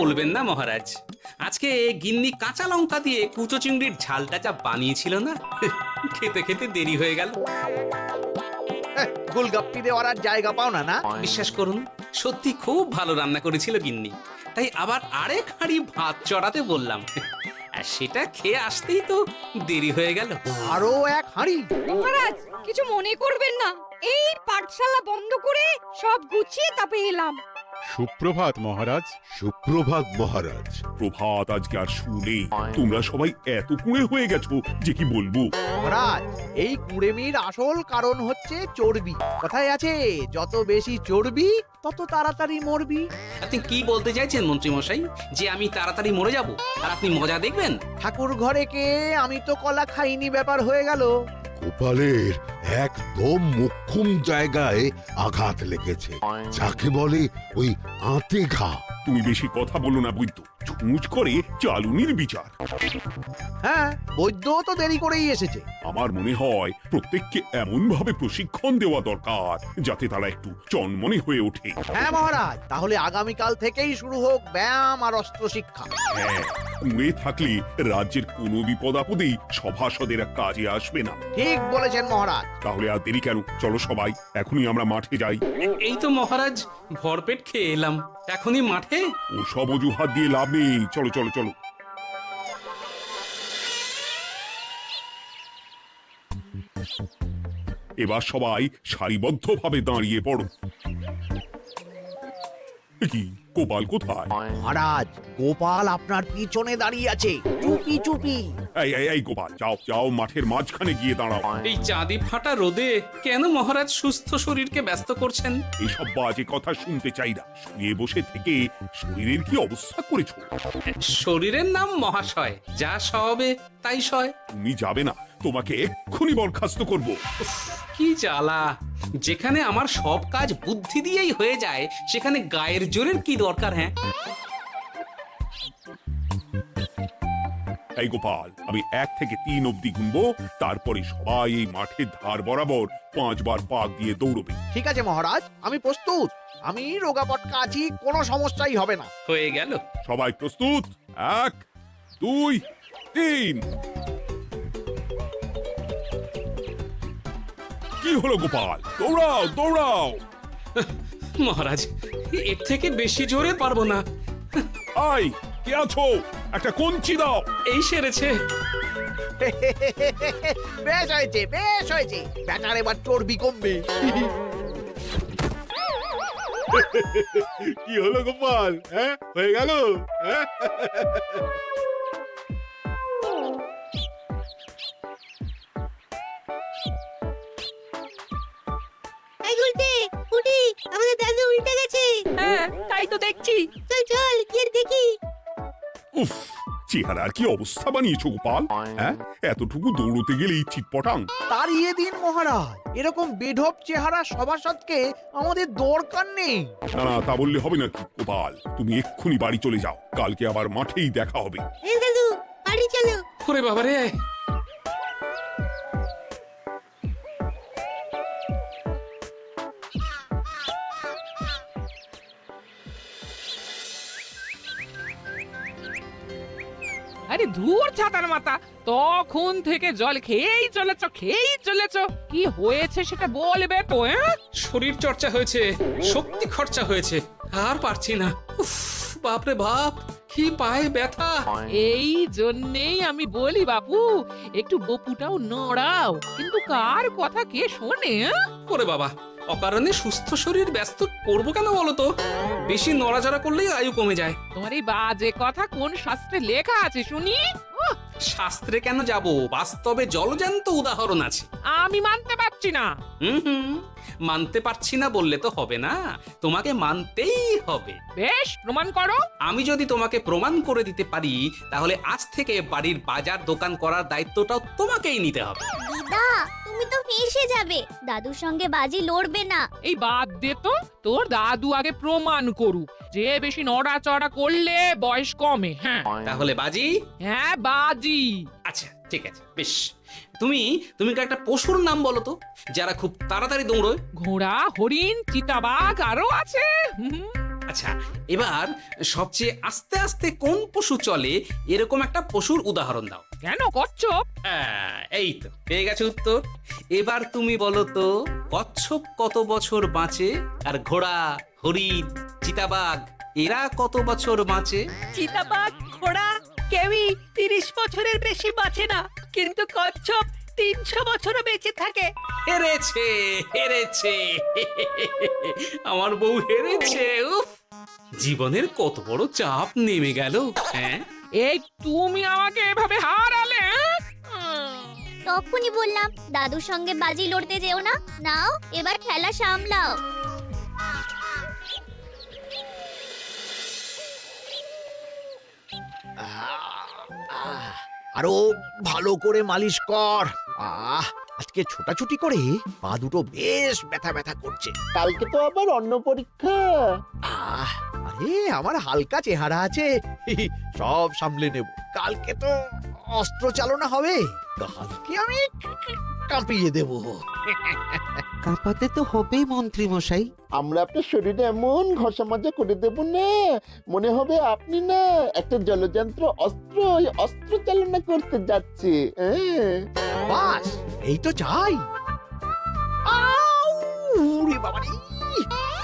বলবেন না মহারাজ, আজকে গিন্নি কাঁচা লঙ্কা দিয়ে কুচো চিংড়ির ঝালটা যা বানিয়েছিল না, খেতে খেতে দেরি হয়ে গেল। গোলগাপ্পি দেওয়ার আর জায়গা পাও না না? বিশ্বাস করুন, সত্যি খুব ভালো রান্না করেছিল গিন্নি, তাই আবার আরেক হাঁড়ি ভাত চড়াতে বললাম। আর সেটা খেয়ে আসতেই তো দেরি হয়ে গেল। আরো এক হাঁড়ি? মহারাজ কিছু মনে করবেন না, এই পাঠশালা বন্ধ করে সব গুছিয়ে তাপে এলাম। সুপ্রভাত মহারাজ। সুপ্রভাত মহারাজ। প্রভাত আজকে আর শুনেই। তোমরা সবাই এত কুঁড়ে হয়ে গেছো যে কি বলবো। মহারাজ, এই কুড়েমির আসল কারণ হচ্ছে চর্বি। কথায় আছে, যত বেশি চর্বি তত তাড়াতাড়ি মরবি। আপনি কি বলতে চাইছেন মন্ত্রী মশাই, যে আমি তাড়াতাড়ি মরে যাব আর আপনি মজা দেখবেন? ঠাকুর ঘরে কে আমি তো কলা খাইনি ব্যাপার হয়ে গেল। গোপালের একদম মোক্ষম জায়গায় আঘাত লেগেছে, যাকে বলে ওই আঁতে ঘা। তুমি বেশি কথা বলো না বৈদ্য, ছুঁচ করে চালুনির বিচার। হ্যাঁ, বৈদ্য তো দেরি করেই এসেছে। আমার মনে হয় প্রত্যেককে এমন ভাবে প্রশিক্ষণ দেওয়া দরকার যাতে তারা একটু চনমনে হয়ে ওঠে। হ্যাঁ মহারাজ, তাহলে আগামীকাল থেকেই শুরু হোক ব্যায়াম আর অস্ত্র শিক্ষা। হ্যাঁ, কুঁড়ে থাকলে রাজ্যের কোনো বিপদ আপদেই সভাসদেরা কাজে আসবে না। ঠিক বলেছেন মহারাজ। তাহলে আর দেরি কেন, চলো সবাই এখনই আমরা মাঠে যাই। এই তো মহারাজ ভরপেট খেয়ে এলাম, এখনই মাঠে? ও সব অজুহাত দিয়ে লাভ নেই, চলো চলো চলো। এবার সবাই সারিবদ্ধভাবে দাঁড়িয়ে পড়ো। কি গোপাল কোথায়? মহারাজ, গোপাল আপনার পিছনে দাঁড়িয়ে আছে, চুপি চুপি। এই গোপাল, যাও যাও মাঠের মাঝখানে গিয়ে দাঁড়াও। এই চাঁদি ফাটা রোদে কেন মহারাজ সুস্থ শরীরকে ব্যস্ত করছেন? এইসব বাজে কথা শুনতে চাই না। শুয়ে বসে থেকে শরীরের কি অবস্থা করেছো? শরীরের নাম মহাশয়, যা সবে তাই সয়। তুমি যাবে না, তোমাকে এক্ষুনি বরখাস্ত করব। কি জ্বালা, যেখানে আমার সব কাজ বুদ্ধি দিয়েই হয়ে যায় সেখানে গায়ের জোরের কি দরকার? হ্যাঁ, এই গোপাল, আমি 1 থেকে 3 অব্দি গুনবো, তারপরে সবাই এই মাঠের ধার বরাবর 5 বার পাক দিয়ে দৌড়বে। ঠিক আছে মহারাজ, আমি প্রস্তুত। আমি রোগাপটকা আছি, কোনো সমস্যাই হবে না। হয়ে গেল। সবাই প্রস্তুত? 1 2 3। কি হলো গোপাল, দৌড়াও দৌড়াও। মহারাজ, এর থেকে বেশি জোরে পারবো না। আই, কে আছো? একটা কঞ্চি দাও। এই সেরেছে। বেশ হয়েছে, বেশ হয়েছে। ব্যাটার এবার চর্বি কমবে। কি হলো গোপাল, হ্যাঁ হয়ে গেল? হ্যাঁ? এই উল্টে উঠি, আমাদের দাদু উল্টে গেছে। হ্যাঁ, তাই তো দেখছি। চল চল গিয়ে দেখি। উফ, চেহারার কি অবস্থা বানিয়েছো গোপাল, হ্যাঁ? এতটুকু দৌড়তে গেলেই চিটপটাং। তাড়িয়ে দিন মহারাজ, এরকম বেঢপ চেহারা সভাসদকে আমাদের দরকার নেই। না না, তা বললে হবে নাকি গোপাল? তুমি এক্ষুনি বাড়ি চলে যাও, কালকে আবার মাঠেই দেখা হবে। এই দাদু বাড়ি চলো। ওরে বাবারে, আরে ধুর ছাতার মাথা, তখন থেকে জল খেয়েই চলেছ। কি হয়েছে সেটা বলবে তো? শরীর চর্চা হয়েছে, শক্তি খরচা হয়েছে, আর পারছি না। উফ, বাপরে বাপ, কি পায়ে ব্যথা। এই জন্যেই আমি বলি বাপু, একটু বপুটাও নড়াও, কিন্তু কার কথা কে শোনে? ওরে বাবা, অকারণে সুস্থ শরীর ব্যস্ত করবো কেন বলো তো? বেশি নড়াচড়া করলেই আয়ু কমে যায়। তোমার এই বাজে কথা কোন শাস্ত্রে লেখা আছে শুনি? শাস্ত্রে কেন যাব, বাস্তবে জলজ্যান্ত উদাহরণ আছে। আমি মানতে পারছি না। হুম, মানতে পারছি না বললে তো হবে না, তোমাকে মানতেই হবে। বেশ, প্রমাণ করো। আমি যদি তোমাকে প্রমাণ করে দিতে পারি, তাহলে আজ থেকে বাড়ির বাজার দোকান করার দায়িত্বটাও তোমাকেই নিতে হবে। দিদা, তুমি তো ফেঁসে যাবে। দাদুর সঙ্গে বাজি লড়বে না। এই বাদ দে তো, তোর দাদু আগে প্রমাণ করুক যে বেশি নড়াচড়া করলে বয়স কমে। হ্যাঁ তাহলে বাজি? হ্যাঁ বাজি। আচ্ছা ঠিক আছে, বেশ। তুমি তুমি একটা পশুর নাম বলো তো, যারা খুব তাড়াতাড়ি দৌড়োয়। ঘোড়া, হরিণ, চিতাবাঘ আরো আছে। আচ্ছা, এবার সবচেয়ে আস্তে আস্তে কোন পশু চলে এরকম একটা পশুর উদাহরণ দাও। কেন কচ্ছপ? এই তো পেয়ে গেছে উত্তর। এবার তুমি বলো তো, কচ্ছপ কত বছর বাঁচে আর ঘোড়া, হরিণ, চিতাবাঘ এরা কত বছর বাঁচে? চিতাবাঘ, ঘোড়া কেউই 30 বছরের বেশি বাঁচে না, কিন্তু কচ্ছপ 300 বছরও বেঁচে থাকে। হেরেছে, হেরেছে, আমার বউ হেরেছে। উফ, জীবনের কত বড় চাপ নেমে গেল। হ্যাঁ, এই তুমি আমাকে এভাবে হারালে? তখনই বললাম দাদুর সঙ্গে বাজি লড়তে যেও না। নাও এবার খেলা সামলাও। আরো ভালো করে মালিশ কর। আজকে ছোটাছুটি করে পা দুটো বেশ ব্যথা ব্যথা করছে। কালকে তো আবার অন্য পরীক্ষা। আরে আমার হালকা চেহারা আছে, সব সামলে নেব। কালকে তো অস্ত্র চালনা হবে, কালকে আমি কাঁপিয়ে দেব। কাঁপাতে তো হবেই মন্ত্রী মশাই। আমরা আপনার শরীরে এমন ঘষা মাজা করে দেব না, মনে হবে আপনি না একটা জলযন্ত্র অস্ত্র অস্ত্র চালনা করতে যাচ্ছে। বাস এই তো চাই। বাবারে,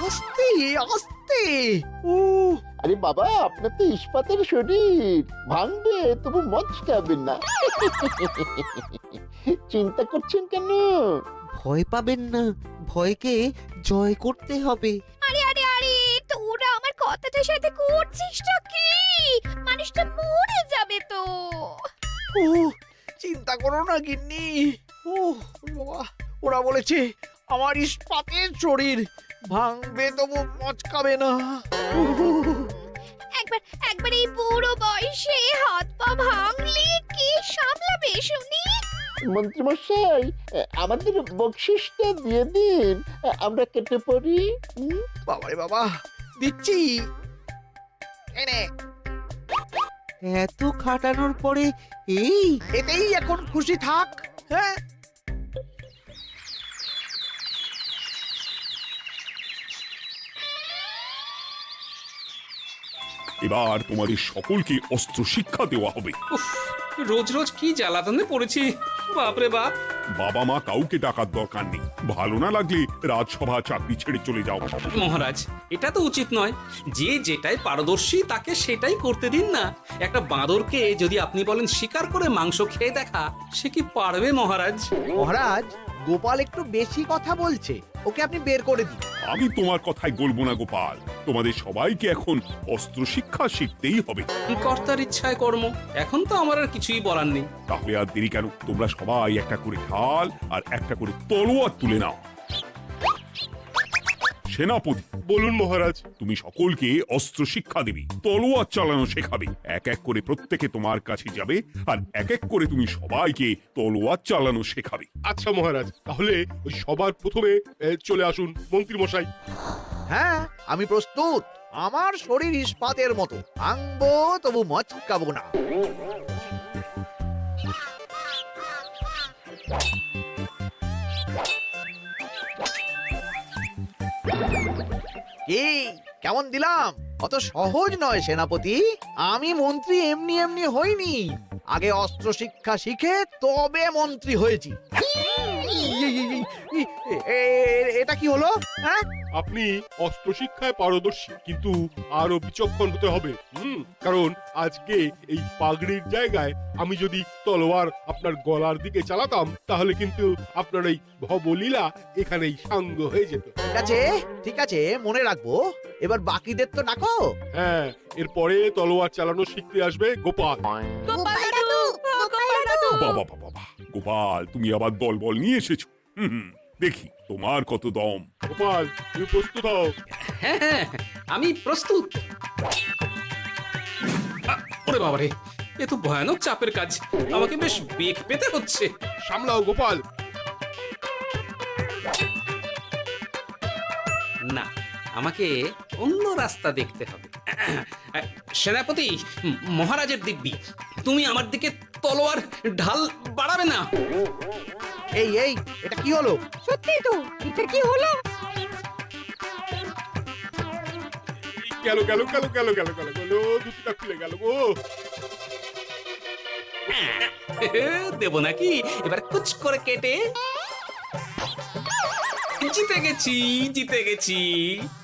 আস্তে আস্তে। আরে বাবা, আপনার তো ইস্পাতের শরীর, ভাঙবে তবু মচকাবে না। চিন্তা করছেন কেন? ভয় পাবেন না, ভয়কে জয় করতে হবে। আরে আরে আরে, তোরা আমার কথাটার সাথে করছিসটা কি? মানুষটা মরে যাবে তো। ও চিন্তা করো না গিন্নি। ও বাবা, ওরা বলেছে আমার ইস্পাতের শরীর, ভাঙবে তবু মচকাবে না। একবার একবার এই বুড়ো বয়সে হাত পা ভাঙলে কি সামলাবে শুনি? মন্ত্রীমশাই, আমাদের বকশিসটা দিয়ে দিন, আমরা কেটে পড়ি। বাবারে বাবা, দিচ্ছি। এনে এত খাটানোর পরে এই এতেই এখন খুশি থাক। হ্যাঁ, এবার তোমাদের সকলকে অস্ত্র শিক্ষা দেওয়া হবে। উফ, রোজ রোজ কি জ্বালাতনে পড়েছি, বাপরে বাপ। বাবা মা কাউকে ডাকার দরকার নেই, ভালো না লাগলে রাজসভা চাকরি ছেড়ে চলে যাও। মহারাজ, এটা তো উচিত নয়। যে যেটাই পারদর্শী তাকে সেটাই করতে দিন না। একটা বাঁদরকে যদি আপনি বলেন শিকার করে মাংস খেয়ে দেখা, সে কি পারবে মহারাজ? মহারাজ, গোপাল একটু বেশি কথা বলছে, ওকে আপনি বের করে দিন। আমি তোমার কথাই বলবো না গোপাল, তোমাদের সবাইকে এখন অস্ত্র শিক্ষা শিখতেই হবে। কর্তার ইচ্ছায় কর্ম, এখন তো আমার আর কিছুই বলার নেই। তাহলে আর দেরি কেন, তোমরা সবাই একটা করে ঢাল আর একটা করে তলোয়ার তুলে নাও। সেনাপতি, বলুন মহারাজ। তুমি সকলকে অস্ত্র শিক্ষা দেবে, তলোয়ার চালানো শেখাবে। এক এক করে প্রত্যেকে তোমার কাছে যাবে আর এক এক করে তুমি সবাইকে তলোয়ার চালানো শেখাবে। আচ্ছা মহারাজ, তাহলে ওই সবার প্রথমে চলে আসুন মন্ত্রী মশাই। হ্যাঁ, আমি প্রস্তুত। আমার শরীর ইস্পাতের মতো, ভাঙবো তবু মচকাবো না। কি কেমন দিলাম? অত সহজ নয় সেনাপতি। আমি মন্ত্রী এমনি এমনি হইনি, আগে অস্ত্র শিক্ষা শিখে তবে মন্ত্রী হয়েছি। এটা কি হলো? হ্যাঁ, আপনি অস্ত্র শিক্ষায় পারদর্শী, কিন্তু আরো বিচক্ষণ হতে হবে। কারণ আজকে এই পাগড়ির জায়গায় আমি যদি তলোয়ার আপনার গলার দিকে চালাতাম, তাহলে কিন্তু আপনার এই ভবলীলা এখানেই সাঙ্গ হয়ে যেত। ঠিক আছে ঠিক আছে, মনে রাখবো। এবার বাকিদের তো ডাকো। হ্যাঁ, এরপরে তলোয়ার চালানো শিখতে আসবে গোপাল। গোপাল দাদু, গোপাল দাদু। বাবা বাবা বাবা, গোপাল তুমি আবার দল বল নিয়ে এসেছো। দেখি তোমার কত দম। গোপাল, তুমি প্রস্তুত হও। হ্যাঁ হ্যাঁ, আমি প্রস্তুত। ওরে বাবারে, এ তো ভয়ানক চাপের কাজ, আমাকে বেশ বেগ পেতে হচ্ছে। সামলাও গোপাল। না, আমাকে অন্য রাস্তা দেখতে হবে। সেনাপতি, মহারাজের দিব্যি, তুমি আমার দিকে তলোয়ার ঢাল বাড়াবে না। এই এই, এটা কি হলো? সত্যি তো, এটা কি হলো? গেল গেল গেল গেল গেল গেল গেল দুটিটা খুলে গেল গো। দেব নাকি এবার কুচ করে কেটে? জিতে গেছি, জিতে গেছি।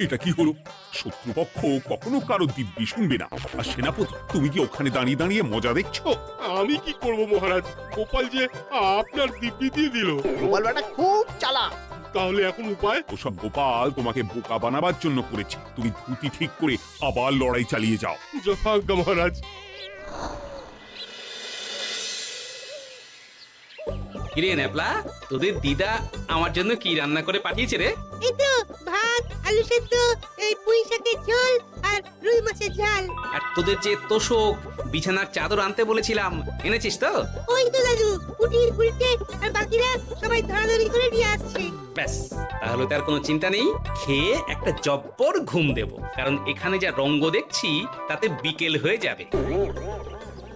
এটা কি হলো? শত্রুপক্ষ কখনো কারো দিব্যি শুনবে না। আর সেনাপতি, তুমি কি ওখানে দাঁড়িয়ে দাঁড়িয়ে মজা দেখছো? আমি কি করব মহারাজ, গোপাল যে আপনার দিব্যি দিয়ে দিল। গোপাল বেটা খুব চালাক। তাহলে এখন উপায়? ওসব গোপাল তোমাকে বোকা বানাবার জন্য করেছে। তুমি ধুতি ঠিক করে আবার লড়াই চালিয়ে যাও। যথাজ্ঞা মহারাজ। কিরে ন্যাপলা, তোদের দিদা আমার জন্য কি রান্না করে পাঠিয়েছে রে? এই তো ভাত, আলু সেদ্ধ, এই পুঁই শাকের ঝোল আর রুই মাছের ঝাল। আর তোদের যে তোষক, বিছানার চাদর আনতে বলেছিলাম, এনেছিস তো? ওই তো দাদু, কুটির গুলটে আর বাকিরা সবাই ধরাধরি করে নিয়ে আসছে। ব্যাস, তাহলে তার কোনো চিন্তা নেই। খেয়ে একটা জব্বর ঘুম দেব, কারণ এখানে যা রঙ্গ দেখছি তাতে বিকেল হয়ে যাবে।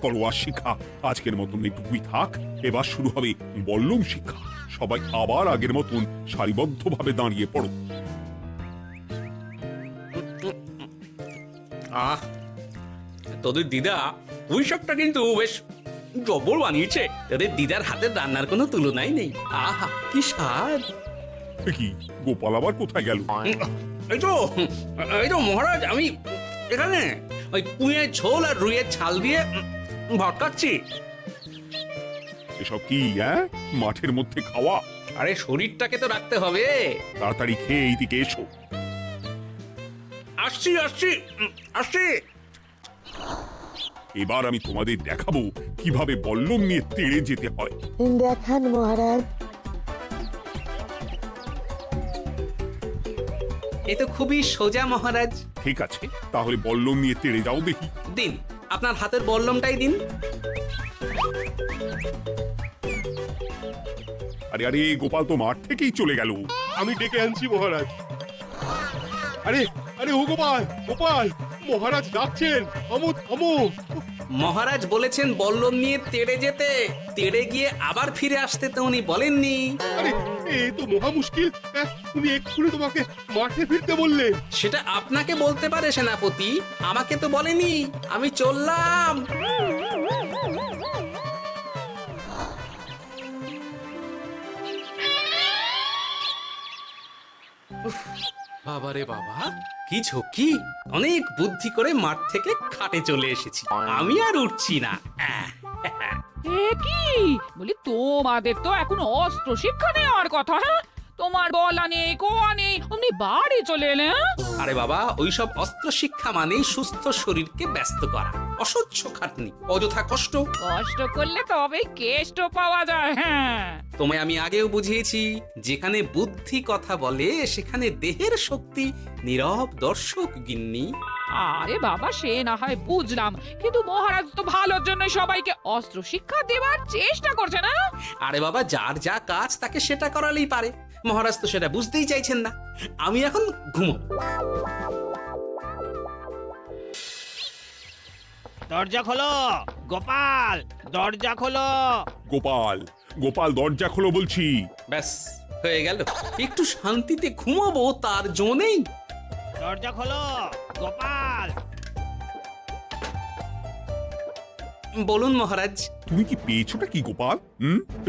তলোয়ার শিক্ষা আজকের মতন এইটুকুই থাক। এবার শুরু হবে বল্লম শিক্ষা। সবাই আবার আগের মতন সারিবদ্ধভাবে দাঁড়িয়ে পড়ো। আহ, তোদের দিদা ওই সবটা কিন্তু বেশ জব্বর বানিয়েছে। তোদের দিদার হাতের রান্নার কোনো তুলনাই নেই। আহা, কি স্বাদ! এ কি, গোপাল আবার কোথায় গেল? এই তো মহারাজ, আমি এখানে ওই পুঁয়ের ঝোল আর রুইয়ের ছাল দিয়ে ভটকাচ্ছি। এসব কি মাঠের মধ্যে খাওয়া? আরে শরীরটাকে তো রাখতে হবে। তাড়াতাড়ি খেয়ে এইদিকে এসো। আসছি আসছি আসছি। এবার আমি তোমাদের দেখাবো কিভাবে বল্লম নিয়ে তেড়ে যেতে হয়। দেখান মহারাজ। এ তো খুবই সোজা মহারাজ। ঠিক আছে, তাহলে বল্লম নিয়ে তেড়ে যাও দেখি। দিন, আপনার হাতের বল্লমটাই দিন। আরে আরে, গোপাল তো মাঠ থেকেই চলে গেল। আমি ডেকে আনছি মহারাজ। আরে আরে ও গোপাল, গোপাল, মহারাজ ডাকছেন, থামো থামো। মহারাজ বলেছেন বল্লম নিয়ে তেড়ে যেতে। তেড়ে গিয়ে আবার ফিরে আসতে তো উনি বলেননি। আরে এ তো মহা মুশকিল। উনি এক্ষুনি তোমাকে মাঠে ফিরতে বললেন। সেটা আপনাকে বলতে পারে সেনাপতি, আমাকে তো বলেনি। আমি চললাম। বাবারে বাবা, কি ঝক্কি! অনেক বুদ্ধি করে মাঠ থেকে খাটে চলে এসেছি। আমি আর উঠছি না। এ কি বলি, তোমাদের তো এখন অস্ত্র শিক্ষা নেওয়ার কথা। হ্যাঁ, তোমার বলা নেই, কোয়া নেই, অমনি বাড়ি চলে এলে। আরে বাবা, ওইসব অস্ত্র শিক্ষা মানেই সুস্থ শরীরকে ব্যস্ত করা, অসহ্য খাটনি, অযথা কষ্ট। কষ্ট করলে তবেই কেষ্ট পাওয়া যায়। হ্যাঁ, তোমায় আমি আগেও বুঝিয়েছি, যেখানে বুদ্ধি কথা বলে সেখানে দেহের শক্তি নীরব দর্শক গিন্নি। আরে বাবা, সে না হয় বুঝলাম, কিন্তু মহারাজ তো ভালোর জন্য সবাইকে অস্ত্র শিক্ষা দেওয়ার চেষ্টা করছে না। আরে বাবা, যার যা কাজ তাকে সেটা করালেই পারে। মহারাজ তো সেটা বুঝতেই চাইছেন না। আমি এখন ঘুমোবো। দরজা খোলো গোপাল, দরজা খোলো। গোপাল, গোপাল, দরজা খোলো বলছি। ব্যাস, হয়ে গেল। একটু শান্তিতে ঘুমাবো তার জো নেই। দরজা খোলো গোপাল। বলুন মহারাজ। তুমি কি পেয়েছোটা কি গোপাল?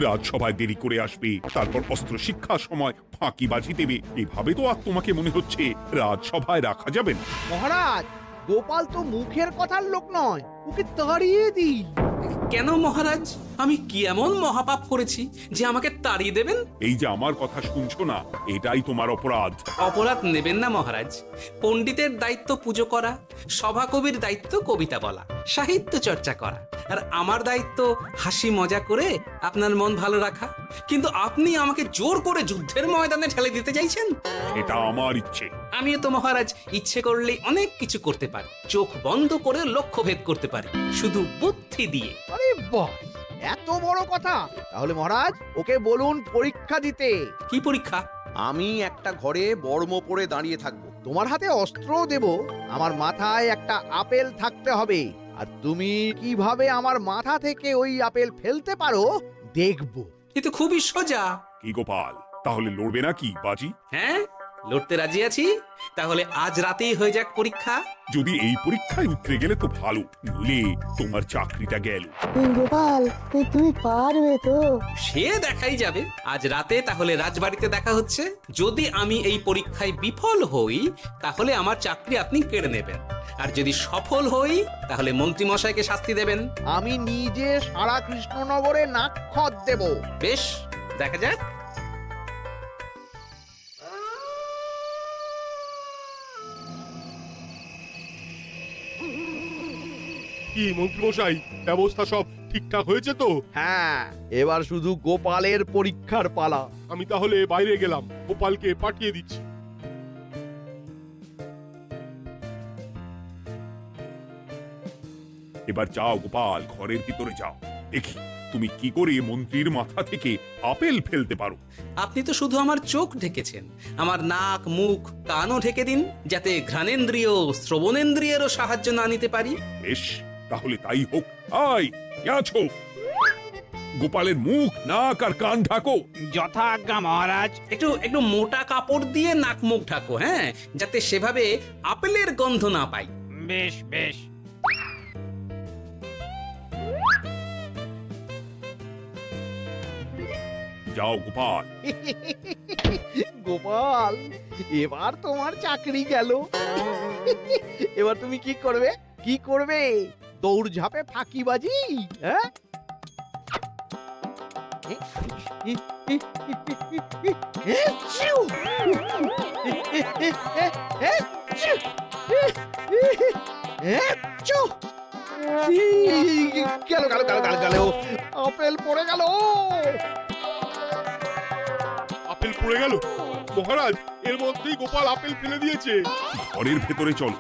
রাজসভায় দেরি করে আসবে, তারপর অস্ত্র শিক্ষার সময় ফাঁকিবাজি দেবে। এভাবে তো আর তোমাকে মনে হচ্ছে রাজসভায় রাখা যাবে না। মহারাজ, গোপাল তো মুখের কথার লোক নয়, ওকে তাড়িয়ে দিই। কেন মহারাজ? আমি কি এমন মহাপাপ করেছি যে আমাকে তাড়িয়ে দেবেন? এই যে আমার কথা শুনছো না, এটাই তোমার অপরাধ। অপরাধ নেবেন না মহারাজ। পণ্ডিতের দায়িত্ব পুজো করা, সভাকবির দায়িত্ব কবিতা বলা, সাহিত্য চর্চা করা, আর আমার দায়িত্ব হাসি মজা করে আপনার মন ভালো রাখা। কিন্তু আপনি আমাকে জোর করে যুদ্ধের ময়দানে ঠেলে দিতে চাইছেন। এটা আমার ইচ্ছে। আমিও তো মহারাজ ইচ্ছে করলেই অনেক কিছু করতে পারি। চোখ বন্ধ করে লক্ষ্য ভেদ করতে পারি, শুধু বুদ্ধি দিয়ে। আরে বাহ, এত বড় কথা! তাহলে মহারাজ, ওকে বলুন পরীক্ষা দিতে। কি পরীক্ষা? আমি একটা ঘরে বর্ম পরে দাঁড়িয়ে থাকবো। তোমার হাতে অস্ত্র দেব, আমার মাথায় একটা আপেল থাকতে হবে, আর তুমি কিভাবে আমার মাথা থেকে ওই আপেল ফেলতে পারো দেখব। এ তো খুবই সোজা। কি গোপাল, তাহলে লড়বে নাকি বাজি? হ্যাঁ, লড়তে রাজি আছি তাহলে আজ রাতেই হয়ে যাক পরীক্ষা। যদি এই পরীক্ষায় উতরে গেলে তো ভালো, নইলে তোমার চাকরিটা গেল। গোপাল তুমি পারবে তো? সে দেখাই যাবে। আজ রাতে তাহলে রাজবাড়িতে দেখা হচ্ছে। যদি আমি এই পরীক্ষায় বিফল হই তাহলে আমার চাকরি আপনি কেড়ে নেবেন, আর যদি সফল হই তাহলে মন্ত্রী মশাইকে শাস্তি দেবেন। আমি নিজে সারা কৃষ্ণনগরে নাক্ষত দেব। বেশ, দেখা যাক। কি মন্ত্রীমশাই, ব্যবস্থা সব ঠিকঠাক হয়েছে তো? হ্যাঁ, এবার শুধু গোপালের পরীক্ষার পালা। আমি তাহলে বাইরে গেলাম, গোপালকে পাঠিয়ে দিচ্ছি। এবার যাও গোপাল, ঘরের ভিতরে যাও, দেখি তুমি কি করে মন্ত্রীর মাথা থেকে আপেল ফেলতে পারো। আপনি তো শুধু আমার চোখ ঢেকেছেন, আমার নাক মুখ কানও ঢেকে দিন, যাতে ঘ্রাণেন্দ্রিয় শ্রবণেন্দ্রিয়েরও সাহায্য না নিতে পারি। বেশ, তাহলে তাই হোক। আয়, কে আছো? গোপালের মুখ, নাক আর কান ঢাকো। যথা আজ্ঞা মহারাজ। একটু একটু মোটা কাপড় দিয়ে নাক মুখ ঢাকো, হ্যাঁ, যাতে সেভাবে আপেলের গন্ধ না পাই। বেশ বেশ। যাও গোপাল। গোপাল, এবার তোমার চাকরি গেল। এবার তুমি কি করবে? কি করবে? দৌড় ঝাঁপে ফাঁকিবাজি? হ্যাঁ? গেল গেল গেল গেল গেল, আপেল পড়ে গেল। আপেল পড়ে গেল? মহারাজ, এর মধ্যেই গোপাল আপেল ফেলে দিয়েছে। ঘরের ভেতরে চলো।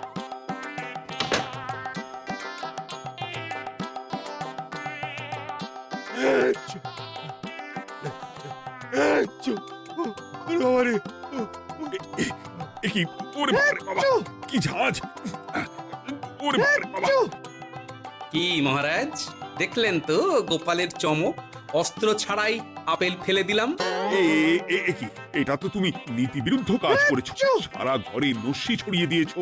এ কি? ওরে বাবারে বাবা, কি ঝাঁজ! ওরে বাবারে বাবা! কি মহারাজ, দেখলেন তো গোপালের চমক? অস্ত্র ছাড়াই আপেল ফেলে দিলাম। এ কি? এটা তো তুমি নীতি বিরুদ্ধ কাজ করেছো। সারা ঘরে নস্যি ছড়িয়ে দিয়েছো।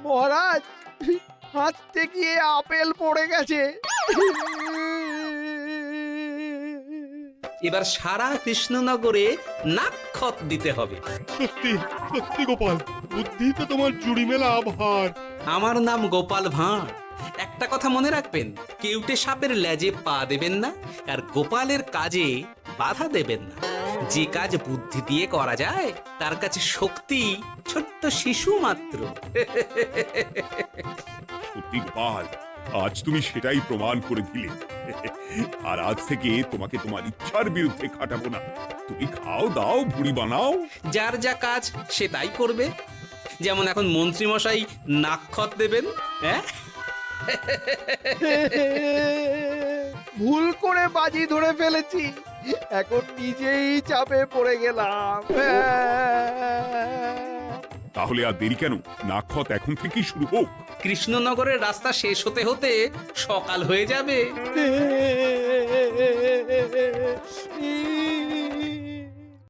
মহারাজ, হাতে গিয়ে আপেল পড়ে গেছে। এবার সারা কৃষ্ণনগরে নাক্ষত দিতে হবে। সত্যি সত্যি গোপাল, বুদ্ধি তো তোমার জুড়ি মেলা ভার। আমার নাম গোপাল ভাঁড়। একটা কথা মনে রাখবেন, কেউটে সাপের লেজে পা দেবেন না, আর গোপালের কাজে বাধা দেবেন না। যে কাজ বুদ্ধি দিয়ে করা যায় তার কাছে শক্তি ছোট্ট শিশু মাত্র। সত্যি গোপাল, আজ তুমি সেটাই প্রমাণ করে দিলে। আর আজ থেকে তোমাকে তোমার ইচ্ছার বিরুদ্ধে খাটাবো না। তুমি খাও দাও, ভুড়ি বানাও। যার যা কাজ সে তাই করবে। যেমন এখন মন্ত্রী মশাই নাক্ষত দেবেন। হ্যাঁ, ভুল করে বাজি ধরে ফেলেছি, এখন নিজেই চাপে পড়ে গেলাম। তাহলে আর দেরি কেন? নাক্ষত এখন থেকেই শুরু হোক। কৃষ্ণনগরের রাস্তা শেষ হতে হতে সকাল হয়ে যাবে।